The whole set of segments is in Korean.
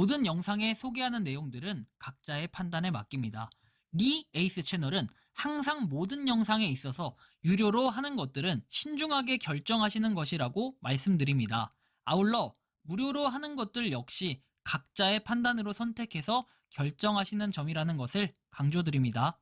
모든 영상에 소개하는 내용들은 각자의 판단에 맡깁니다. 리 에이스 채널은 항상 모든 영상에 있어서 유료로 하는 것들은 신중하게 결정하시는 것이라고 말씀드립니다. 아울러 무료로 하는 것들 역시 각자의 판단으로 선택해서 결정하시는 점이라는 것을 강조드립니다.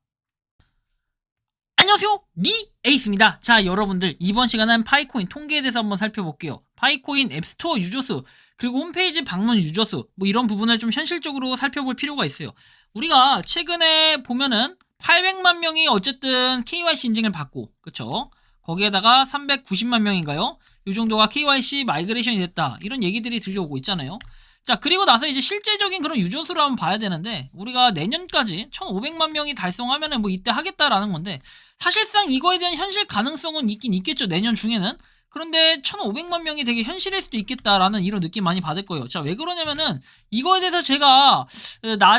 안녕하세요, 리 에이스입니다. 자, 여러분들 이번 시간은 파이코인 통계에 대해서 한번 살펴볼게요. 파이코인 앱스토어 유저수 그리고 홈페이지 방문 유저수 뭐 이런 부분을 좀 현실적으로 살펴볼 필요가 있어요. 우리가 최근에 보면은 800만 명이 어쨌든 KYC 인증을 받고, 그쵸? 거기에다가 390만 명인가요? 이 정도가 KYC 마이그레이션이 됐다, 이런 얘기들이 들려오고 있잖아요. 자, 그리고 나서 이제 실제적인 그런 유저수를 한번 봐야 되는데, 우리가 내년까지 1500만 명이 달성하면은 뭐 이때 하겠다라는 건데, 사실상 이거에 대한 현실 가능성은 있긴 있겠죠, 내년 중에는. 그런데 1500만 명이 되게 현실일 수도 있겠다라는 이런 느낌 많이 받을 거예요. 자, 왜 그러냐면은 이거에 대해서 제가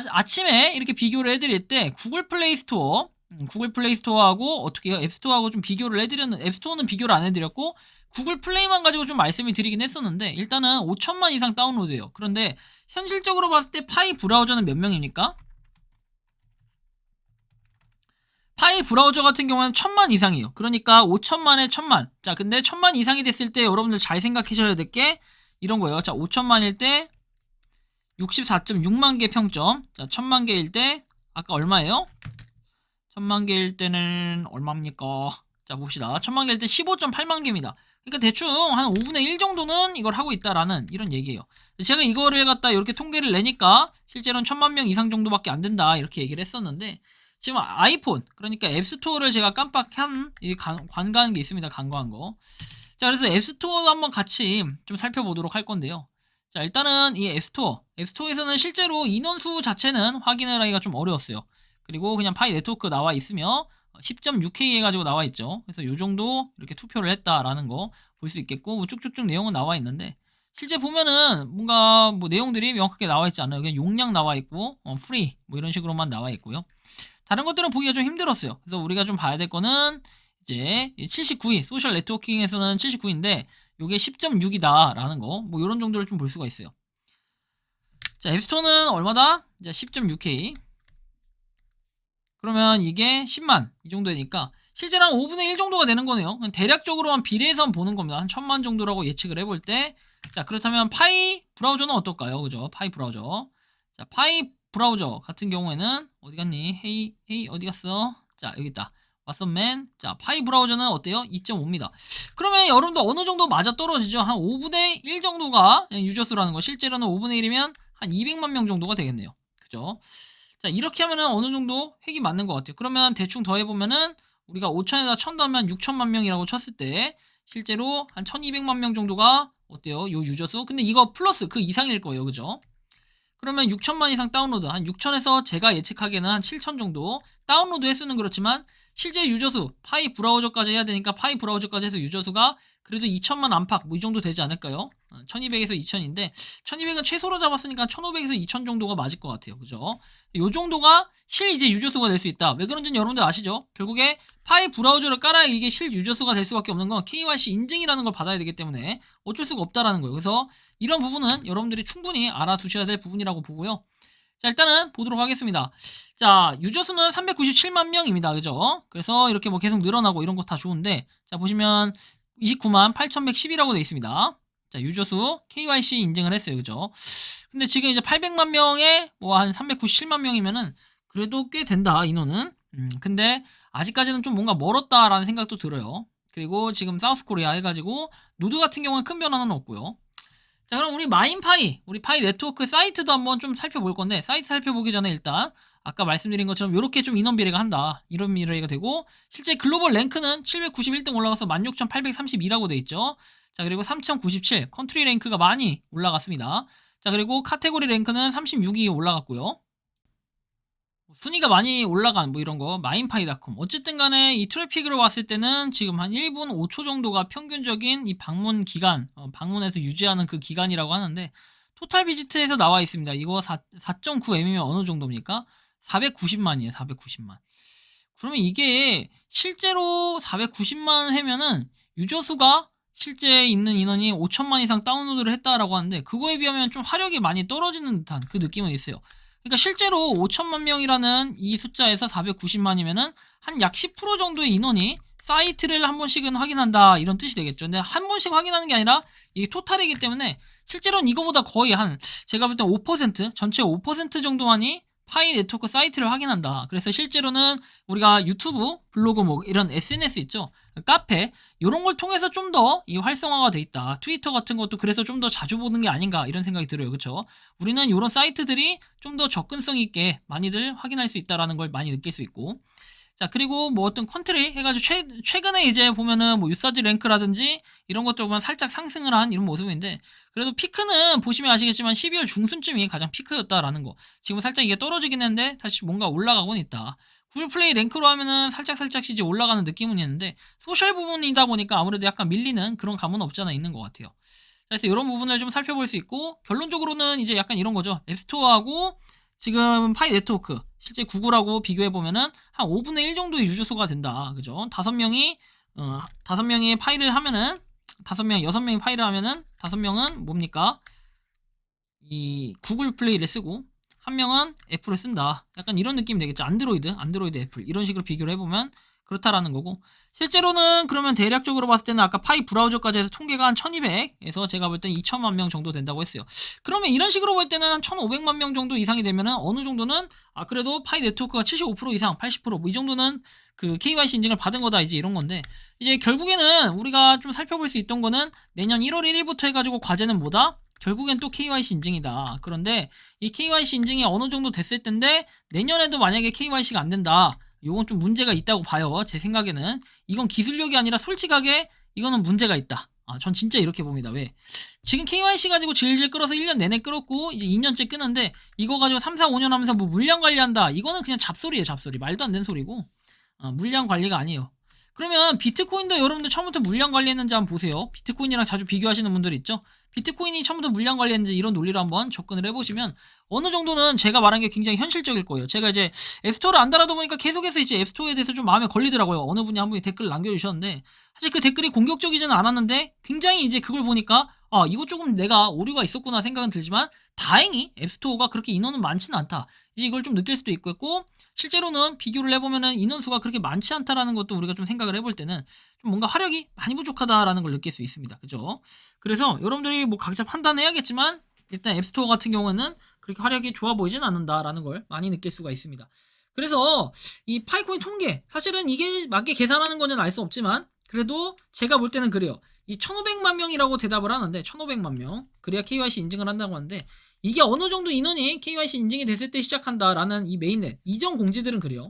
아침에 이렇게 비교를 해드릴 때 구글 플레이 스토어, 구글 플레이 스토어하고 어떻게 해요? 앱스토어하고 좀 비교를 해드렸는데, 앱스토어는 비교를 안 해드렸고 구글 플레이만 가지고 좀 말씀을 드리긴 했었는데, 일단은 5천만 이상 다운로드예요. 그런데 현실적으로 봤을 때 파이 브라우저는 몇 명입니까? 파이 브라우저 같은 경우는 1000만 이상이에요. 그러니까 5천만에 1000만. 자, 근데 1000만 이상이 됐을 때 여러분들 잘 생각하셔야 될 게 이런 거예요. 자, 5천만일 때 64.6만 개 평점. 자, 1000만 개일 때 아까 얼마예요? 1000만 개일 때는 얼마입니까? 자, 봅시다. 1000만 개일 때 15.8만 개입니다. 그러니까 대충 한 5분의 1 정도는 이걸 하고 있다라는 이런 얘기예요. 제가 이거를 갖다 이렇게 통계를 내니까 실제로는 1000만 명 이상 정도밖에 안 된다, 이렇게 얘기를 했었는데, 지금 아이폰, 그러니까 앱스토어를 제가 깜빡한 관가한 게 있습니다. 간과한 거. 자, 그래서 앱스토어도 한번 같이 좀 살펴보도록 할 건데요. 자, 일단은 이 앱스토어에서는 실제로 인원수 자체는 확인을 하기가 좀 어려웠어요. 그리고 그냥 파이 네트워크 나와 있으며 10.6K 해가지고 나와 있죠. 그래서 요 정도 이렇게 투표를 했다라는 거 볼 수 있겠고, 뭐 쭉쭉쭉 내용은 나와 있는데, 실제 보면은 뭔가 뭐 내용들이 명확하게 나와 있지 않아요. 그냥 용량 나와 있고, 프리 뭐 이런 식으로만 나와 있고요. 다른 것들은 보기가 좀 힘들었어요. 그래서 우리가 좀 봐야 될 거는 이제 79위, 소셜 네트워킹에서는 79인데 요게 10.6이다 라는 거, 뭐 이런 정도를 좀 볼 수가 있어요. 자, 앱스토어는 얼마다? 이제 10.6K. 그러면 이게 10만 이 정도 되니까 실제로 한 5분의 1 정도가 되는 거네요. 대략적으로만 비례해서 보는 겁니다. 한 1000만 정도라고 예측을 해볼 때, 자, 그렇다면 파이 브라우저는 어떨까요? 그죠? 파이 브라우저. 자, 파이 브라우저 같은 경우에는 어디 갔니? 헤이 어디 갔어? 자, 여기 있다. 왓썸맨. 자, 파이 브라우저는 어때요? 2.5입니다. 그러면 여러분도 어느 정도 맞아 떨어지죠? 한 5분의 1 정도가 유저수라는 거. 실제로는 5분의 1이면 한 200만 명 정도가 되겠네요. 그죠? 자, 이렇게 하면은 어느 정도 획이 맞는 것 같아요. 그러면 대충 더해보면은 우리가 5천에다 1000 더하면 6천만 명이라고 쳤을 때 실제로 한 1200만 명 정도가 어때요? 요 유저수? 근데 이거 플러스 그 이상일 거예요. 그죠? 그러면 6천만 이상 다운로드, 한 6천에서 제가 예측하기에는 한 7천 정도 다운로드 횟수는 그렇지만 실제 유저수, 파이 브라우저까지 해야 되니까 파이 브라우저까지 해서 유저수가 그래도 2천만 안팎 뭐 이 정도 되지 않을까요? 1200에서 2000인데 1200은 최소로 잡았으니까 1500에서 2000 정도가 맞을 것 같아요. 그죠? 요 정도가 실 이제 유저수가 될 수 있다. 왜 그런지는 여러분들 아시죠? 결국에 파이 브라우저를 깔아야 이게 실 유저수가 될 수밖에 없는 건 KYC 인증이라는 걸 받아야 되기 때문에 어쩔 수가 없다라는 거예요. 그래서 이런 부분은 여러분들이 충분히 알아두셔야 될 부분이라고 보고요. 자, 일단은 보도록 하겠습니다. 자, 유저수는 397만 명입니다. 그죠? 그래서 이렇게 뭐 계속 늘어나고 이런 거 다 좋은데, 자, 보시면 29만 8110이라고 되어 있습니다. 자, 유저수 KYC 인증을 했어요. 그죠? 근데 지금 이제 800만 명에 뭐 한 397만 명이면은 그래도 꽤 된다, 인원은. 근데 아직까지는 좀 뭔가 멀었다라는 생각도 들어요. 그리고 지금 사우스코리아 해가지고 노드 같은 경우는 큰 변화는 없고요. 자, 그럼 우리 마인파이, 우리 파이 네트워크 사이트도 한번 좀 살펴볼 건데, 사이트 살펴보기 전에 일단 아까 말씀드린 것처럼 이렇게 좀 인원 비례가 한다, 이런 비례가 되고, 실제 글로벌 랭크는 791등 올라가서 16,832라고 돼 있죠. 자, 그리고 3,097 컨트리 랭크가 많이 올라갔습니다. 자, 그리고 카테고리 랭크는 36위 올라갔고요. 순위가 많이 올라간 뭐 이런 거 마인파이닷컴, 어쨌든 간에 이 트래픽으로 봤을 때는 지금 한 1분 5초 정도가 평균적인 이 방문 기간, 방문해서 유지하는 그 기간이라고 하는데, 토탈 비지트에서 나와 있습니다. 이거 4.9M이면 어느 정도입니까? 490만이에요. 490만. 그러면 이게 실제로 490만 하면은 유저 수가 실제 있는 인원이 5천만 이상 다운로드를 했다라고 하는데 그거에 비하면 좀 화력이 많이 떨어지는 듯한 그 느낌은 있어요. 그러니까 실제로 5천만 명이라는 이 숫자에서 490만이면은 한 약 10% 정도의 인원이 사이트를 한 번씩은 확인한다 이런 뜻이 되겠죠. 근데 한 번씩 확인하는 게 아니라 이게 토탈이기 때문에 실제로는 이거보다 거의 한 제가 볼 때 5% 전체 5% 정도만이 파이 네트워크 사이트를 확인한다. 그래서 실제로는 우리가 유튜브, 블로그 뭐 이런 SNS 있죠. 카페 이런 걸 통해서 좀 더 이 활성화가 돼 있다. 트위터 같은 것도 그래서 좀 더 자주 보는 게 아닌가 이런 생각이 들어요. 그렇죠? 우리는 이런 사이트들이 좀 더 접근성 있게 많이들 확인할 수 있다라는 걸 많이 느낄 수 있고 자, 그리고 뭐 어떤 컨트리 해가지고 최근에 이제 보면은 뭐 유사지 랭크라든지 이런 것들 보면 살짝 상승을 한 이런 모습인데 그래도 피크는 보시면 아시겠지만 12월 중순쯤이 가장 피크였다라는 거. 지금 살짝 이게 떨어지긴 했는데 다시 뭔가 올라가곤 있다. 구글 플레이 랭크로 하면은 살짝살짝 이제 올라가는 느낌은 있는데 소셜 부분이다 보니까 아무래도 약간 밀리는 그런 감은 없지 않아 있는 것 같아요. 그래서 이런 부분을 좀 살펴볼 수 있고 결론적으로는 이제 약간 이런 거죠. 앱스토어하고 지금 파이 네트워크 실제 구글하고 비교해 보면은 한 5분의 1 정도의 유저수가 된다. 그죠? 5명이 파일을 하면은 6명이 파일을 하면은 5명은 뭡니까? 이 구글 플레이를 쓰고 한 명은 애플을 쓴다. 약간 이런 느낌이 되겠죠. 안드로이드, 애플 이런 식으로 비교를 해보면 그렇다라는 거고 실제로는 그러면 대략적으로 봤을 때는 아까 파이 브라우저까지 해서 통계가 한 1200에서 제가 볼 땐 2천만 명 정도 된다고 했어요. 그러면 이런 식으로 볼 때는 한 1500만 명 정도 이상이 되면은 어느 정도는 그래도 파이 네트워크가 75% 이상 80%뭐 이 정도는 그 KYC 인증을 받은 거다 이제 이런 건데 이제 결국에는 우리가 좀 살펴볼 수 있던 거는 내년 1월 1일부터 해가지고 과제는 뭐다? 결국엔 또 KYC 인증이다. 그런데 이 KYC 인증이 어느 정도 됐을 텐데 내년에도 만약에 KYC가 안 된다. 요건 좀 문제가 있다고 봐요. 제 생각에는. 이건 기술력이 아니라 솔직하게 이거는 문제가 있다. 전 진짜 이렇게 봅니다. 왜? 지금 KYC 가지고 질질 끌어서 1년 내내 끌었고 이제 2년째 끄는데 이거 가지고 3, 4, 5년 하면서 뭐 물량 관리한다. 이거는 그냥 잡소리예요. 잡소리. 말도 안 되는 소리고 물량 관리가 아니에요. 그러면 비트코인도 여러분들 처음부터 물량 관리했는지 한번 보세요. 비트코인이랑 자주 비교하시는 분들 있죠? 비트코인이 처음부터 물량 관리했는지 이런 논리로 한번 접근을 해보시면 어느 정도는 제가 말한 게 굉장히 현실적일 거예요. 제가 이제 앱스토어를 안 달아다 보니까 계속해서 이제 앱스토어에 대해서 좀 마음에 걸리더라고요. 어느 분이 한 분이 댓글을 남겨주셨는데 사실 그 댓글이 공격적이지는 않았는데 굉장히 이제 그걸 보니까 이거 조금 내가 오류가 있었구나 생각은 들지만 다행히 앱스토어가 그렇게 인원은 많지는 않다. 이제 이걸 좀 느낄 수도 있고 실제로는 비교를 해보면은 인원수가 그렇게 많지 않다라는 것도 우리가 좀 생각을 해볼 때는 좀 뭔가 화력이 많이 부족하다라는 걸 느낄 수 있습니다. 그죠? 그래서 여러분들이 뭐 각자 판단해야겠지만 일단 앱스토어 같은 경우에는 그렇게 화력이 좋아 보이진 않는다라는 걸 많이 느낄 수가 있습니다. 그래서 이 파이코인 통계 사실은 이게 맞게 계산하는 건지는 알 수 없지만 그래도 제가 볼 때는 그래요. 이 1500만 명이라고 대답을 하는데 1500만 명 그래야 KYC 인증을 한다고 하는데 이게 어느 정도 인원이 KYC 인증이 됐을 때 시작한다라는 이 메인넷 이전 공지들은 그래요.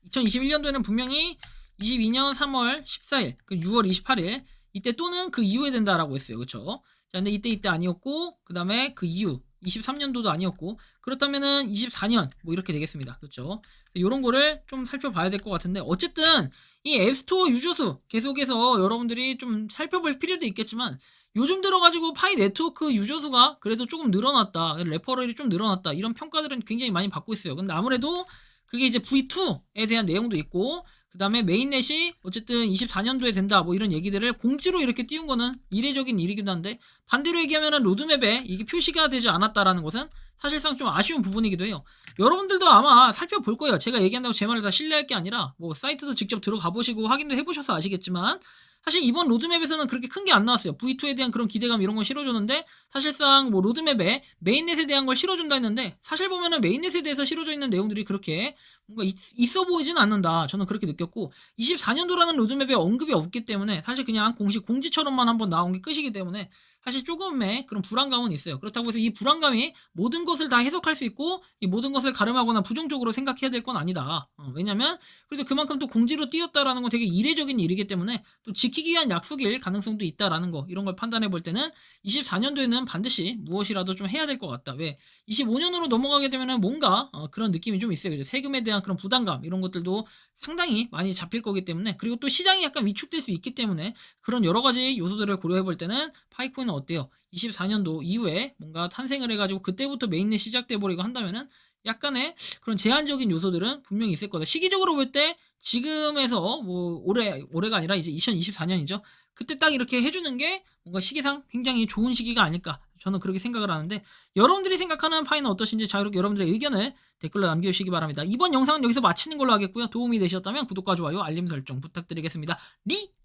2021년도에는 분명히 22년 3월 14일, 그 6월 28일 이때 또는 그 이후에 된다라고 했어요. 그렇죠? 자, 근데 이때 아니었고 그다음에 그 이후 23년도도 아니었고 그렇다면은 24년 뭐 이렇게 되겠습니다. 그렇죠? 이런 거를 좀 살펴봐야 될 것 같은데 어쨌든 이 앱스토어 유저수 계속해서 여러분들이 좀 살펴볼 필요도 있겠지만 요즘 들어가지고 파이 네트워크 유저수가 그래도 조금 늘어났다. 레퍼럴이 좀 늘어났다. 이런 평가들은 굉장히 많이 받고 있어요. 근데 아무래도 그게 이제 V2에 대한 내용도 있고 그 다음에 메인넷이 어쨌든 24년도에 된다 뭐 이런 얘기들을 공지로 이렇게 띄운 거는 이례적인 일이기도 한데 반대로 얘기하면은 로드맵에 이게 표시가 되지 않았다라는 것은 사실상 좀 아쉬운 부분이기도 해요. 여러분들도 아마 살펴볼 거예요. 제가 얘기한다고 제 말을 다 신뢰할 게 아니라 뭐 사이트도 직접 들어가 보시고 확인도 해보셔서 아시겠지만 사실 이번 로드맵에서는 그렇게 큰 게 안 나왔어요. V2에 대한 그런 기대감 이런 거 실어줬는데 사실상 뭐 로드맵에 메인넷에 대한 걸 실어준다 했는데 사실 보면은 메인넷에 대해서 실어져 있는 내용들이 그렇게 뭔가 있어 보이지는 않는다. 저는 그렇게 느꼈고 24년도라는 로드맵에 언급이 없기 때문에 사실 그냥 공식 공지처럼만 한번 나온 게 끝이기 때문에 사실 조금의 그런 불안감은 있어요. 그렇다고 해서 이 불안감이 모든 것을 다 해석할 수 있고 이 모든 것을 가름하거나 부정적으로 생각해야 될 건 아니다. 왜냐면 그래서 그만큼 또 공지로 띄었다라는 건 되게 이례적인 일이기 때문에 또 지키기 위한 약속일 가능성도 있다라는 거 이런 걸 판단해 볼 때는 24년도에는 반드시 무엇이라도 좀 해야 될 것 같다. 왜 25년으로 넘어가게 되면은 뭔가 그런 느낌이 좀 있어요. 그죠? 세금에 대한 그런 부담감 이런 것들도 상당히 많이 잡힐 거기 때문에 그리고 또 시장이 약간 위축될 수 있기 때문에 그런 여러 가지 요소들을 고려해 볼 때는 파이코인은 어때요? 24년도 이후에 뭔가 탄생을 해가지고 그때부터 메인넷 시작돼 버리고 한다면은 약간의 그런 제한적인 요소들은 분명히 있을 거다. 시기적으로 볼 때 지금에서 뭐 올해가 아니라 이제 2024년이죠. 그때 딱 이렇게 해주는 게 뭔가 시기상 굉장히 좋은 시기가 아닐까 저는 그렇게 생각을 하는데 여러분들이 생각하는 파이는 어떠신지 자유롭게 여러분들의 의견을 댓글로 남겨주시기 바랍니다. 이번 영상은 여기서 마치는 걸로 하겠고요. 도움이 되셨다면 구독과 좋아요, 알림 설정 부탁드리겠습니다.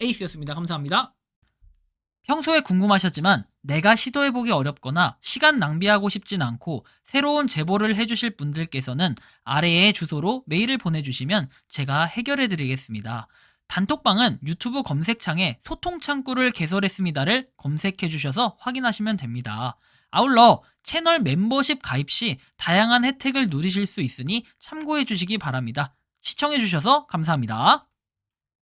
에이스였습니다. 감사합니다. 평소에 궁금하셨지만 내가 시도해보기 어렵거나 시간 낭비하고 싶진 않고 새로운 제보를 해주실 분들께서는 아래의 주소로 메일을 보내주시면 제가 해결해드리겠습니다. 단톡방은 유튜브 검색창에 소통창구를 개설했습니다를 검색해주셔서 확인하시면 됩니다. 아울러 채널 멤버십 가입 시 다양한 혜택을 누리실 수 있으니 참고해주시기 바랍니다. 시청해주셔서 감사합니다.